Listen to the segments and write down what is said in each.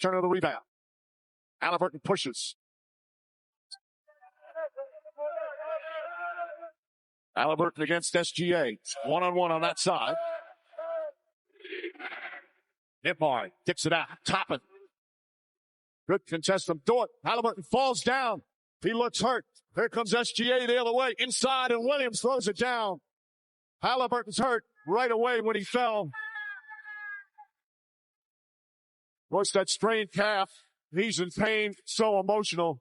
Turner the rebound. Haliburton pushes. Haliburton against SGA. One-on-one on that side. Nembhard kicks it out. Toppin. Good contest from Dort. Haliburton falls down. He looks hurt. Here comes SGA the other way. Inside, and Williams throws it down. Haliburton's hurt right away when he fell. Of course, that strained calf. He's in pain. So emotional.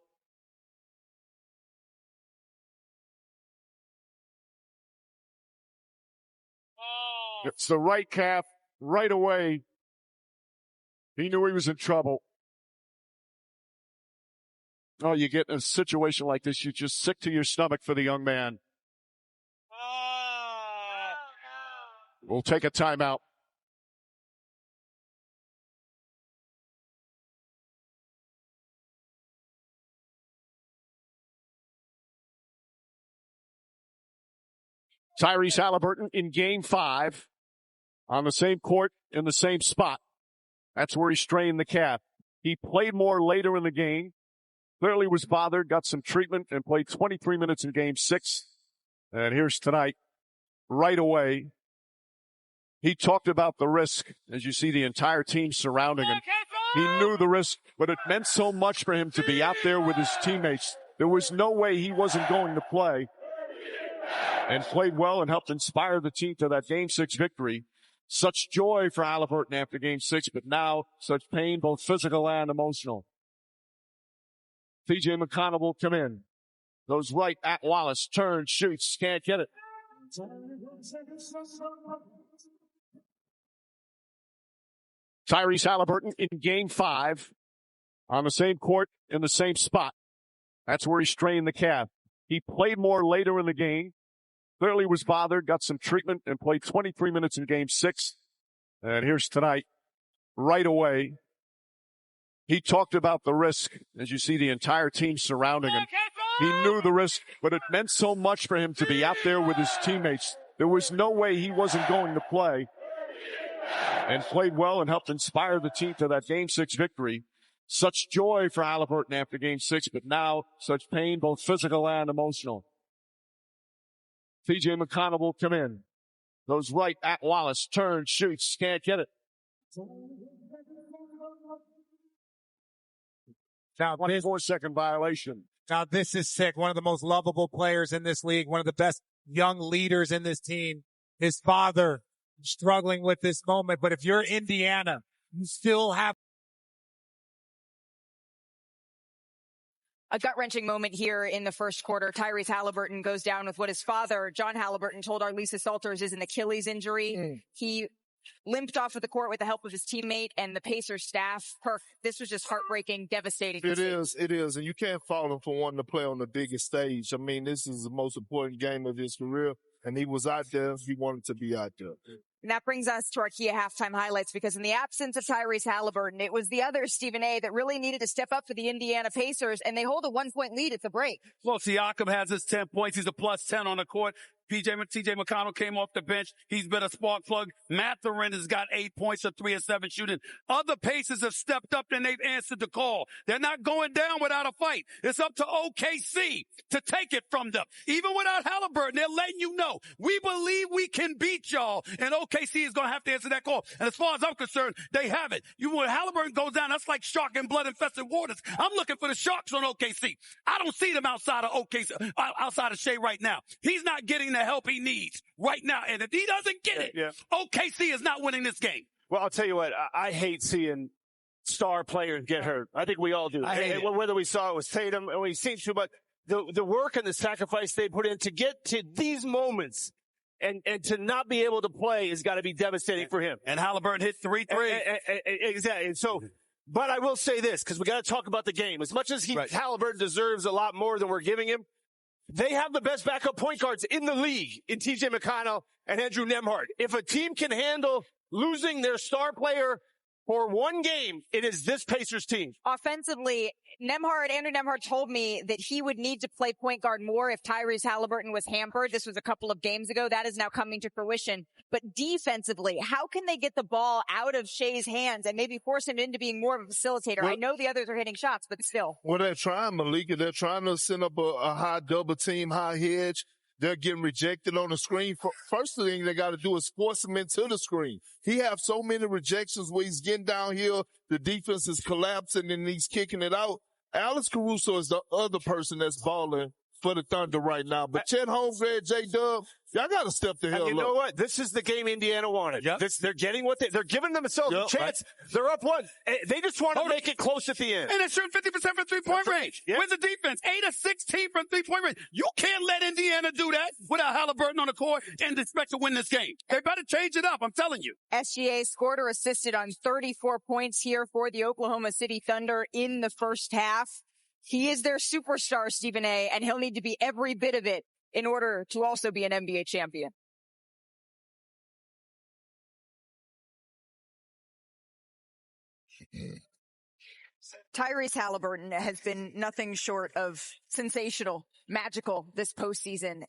It's the right calf right away. He knew he was in trouble. Oh, you get in a situation like this, you're just sick to your stomach for the young man. We'll take a timeout. Tyrese Haliburton in Game 5 on the same court in the same spot. That's where he strained the calf. He played more later in the game. Clearly was bothered, got some treatment, and played 23 minutes in Game 6. And here's tonight, right away. He talked about the risk, as you see the entire team surrounding him. He knew the risk, but it meant so much for him to be out there with his teammates. There was no way he wasn't going to play. And played well and helped inspire the team to that Game 6 victory. Such joy for Haliburton after Game 6, but now such pain, both physical and emotional. T.J. McConnell will come in. Goes right at Wallace. Turns, shoots. Can't get it. Tyrese Haliburton in Game 5 on the same court in the same spot. That's where he strained the calf. He played more later in the game. Clearly was bothered, got some treatment, and played 23 minutes in Game 6. And here's tonight, right away. He talked about the risk, as you see the entire team surrounding him. He knew the risk, but it meant so much for him to be out there with his teammates. There was no way he wasn't going to play. And played well and helped inspire the team to that Game 6 victory. Such joy for Haliburton after Game 6, but now such pain, both physical and emotional. T.J. McConnell will come in. Goes right at Wallace. Turns, shoots. Can't get it. Now, 24-second violation. Now, this is sick. One of the most lovable players in this league. One of the best young leaders in this team. His father struggling with this moment. But if you're Indiana, you still have a gut-wrenching moment here in the first quarter. Tyrese Haliburton goes down with what his father, John Haliburton, told our Lisa Salters is an Achilles injury. He limped off of the court with the help of his teammate and the Pacers staff. This was just heartbreaking, devastating. It is. And you can't fault him for wanting to play on the biggest stage. I mean, this is the most important game of his career. And he was out there. He wanted to be out there. And that brings us to our Kia halftime highlights, because in the absence of Tyrese Haliburton, it was the other Stephen A. that really needed to step up for the Indiana Pacers, and they hold a 1-point lead at the break. Well, Siakam has his 10 points. He's a plus 10 on the court. T.J. McConnell came off the bench. He's been a spark plug. Mathurin has got 8 points of 3 of 7 shooting. Other Pacers have stepped up and they've answered the call. They're not going down without a fight. It's up to OKC to take it from them. Even without Haliburton, they're letting you know, we believe we can beat y'all, and OKC is going to have to answer that call. And as far as I'm concerned, they have it. When Haliburton goes down, that's like shark and blood-infested waters. I'm looking for the Sharks on OKC. I don't see them outside of OKC, outside of Shea right now. He's not getting the help he needs right now. And if he doesn't get it, OKC is not winning this game. Well, I'll tell you what, I hate seeing star players get hurt. I think we all do. Whether we saw it was Tatum or we've seen too much, the work and the sacrifice they put in to get to these moments and to not be able to play has got to be devastating for him. And Haliburton hit 3 threes. Exactly. And so, but I will say this, because we got to talk about the game. As much as Haliburton deserves a lot more than we're giving him, they have the best backup point guards in the league in T.J. McConnell and Andrew Nembhard. If a team can handle losing their star player For one game, it is this Pacers team. Offensively, Andrew Nembhard told me that he would need to play point guard more if Tyrese Haliburton was hampered. This was a couple of games ago. That is now coming to fruition. But defensively, how can they get the ball out of Shea's hands and maybe force him into being more of a facilitator? I know the others are hitting shots, but still. Well, they're trying, Malika. They're trying to set up a high double team, high hedge. They're getting rejected on the screen. First thing they got to do is force him into the screen. He have so many rejections where he's getting downhill, the defense is collapsing, and he's kicking it out. Alex Caruso is the other person that's balling for the Thunder right now. But Chet Holmgren, J-Dub, y'all got to step the hell up. And you know what? This is the game Indiana wanted. Yep. They're getting what they're giving themselves a chance. Right. They're up one. They just want to make it close at the end. And they're shooting 50% from three-point range. Yep. Where's the defense? 8 of 16 from three-point range. You can't let Indiana do that without Haliburton on the court and expect to win this game. They better change it up. I'm telling you. SGA scored or assisted on 34 points here for the Oklahoma City Thunder in the first half. He is their superstar, Stephen A., and he'll need to be every bit of it in order to also be an NBA champion. Tyrese Haliburton has been nothing short of sensational, magical this postseason.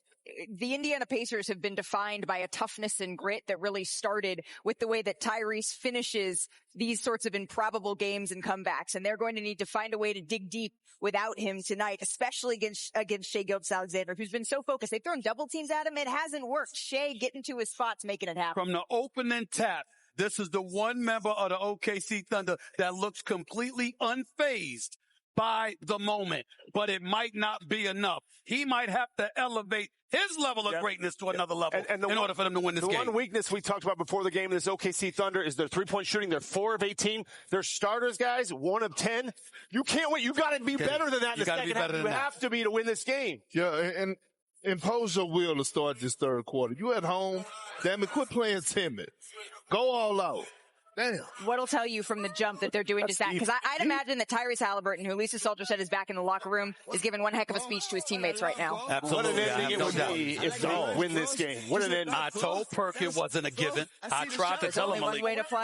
The Indiana Pacers have been defined by a toughness and grit that really started with the way that Tyrese finishes these sorts of improbable games and comebacks. And they're going to need to find a way to dig deep without him tonight, especially against Shai Gilgeous-Alexander, who's been so focused. They've thrown double teams at him. It hasn't worked. Shai getting to his spots, making it happen. From the opening tap, this is the one member of the OKC Thunder that looks completely unfazed by the moment, but it might not be enough. He might have to elevate his level of greatness to another level in order for them to win this game. The one weakness we talked about before the game of this OKC Thunder is their three-point shooting. They're 4 of 18. Their starters, guys, 1 of 10. You can't win. You got to be better than that in the second half. You have to be to win this game. Yeah, and impose your will to start this third quarter. You at home, damn it, quit playing timid. Go all out. Damn. What'll tell you from the jump that they're doing just that? Because I'd imagine that Tyrese Haliburton, who Lisa Salter said is back in the locker room, is giving one heck of a speech to his teammates right now. Absolutely. What an ending it would be if they win this game. What an ending. I told Perk it wasn't a given. I tried to tell him. One way to fly.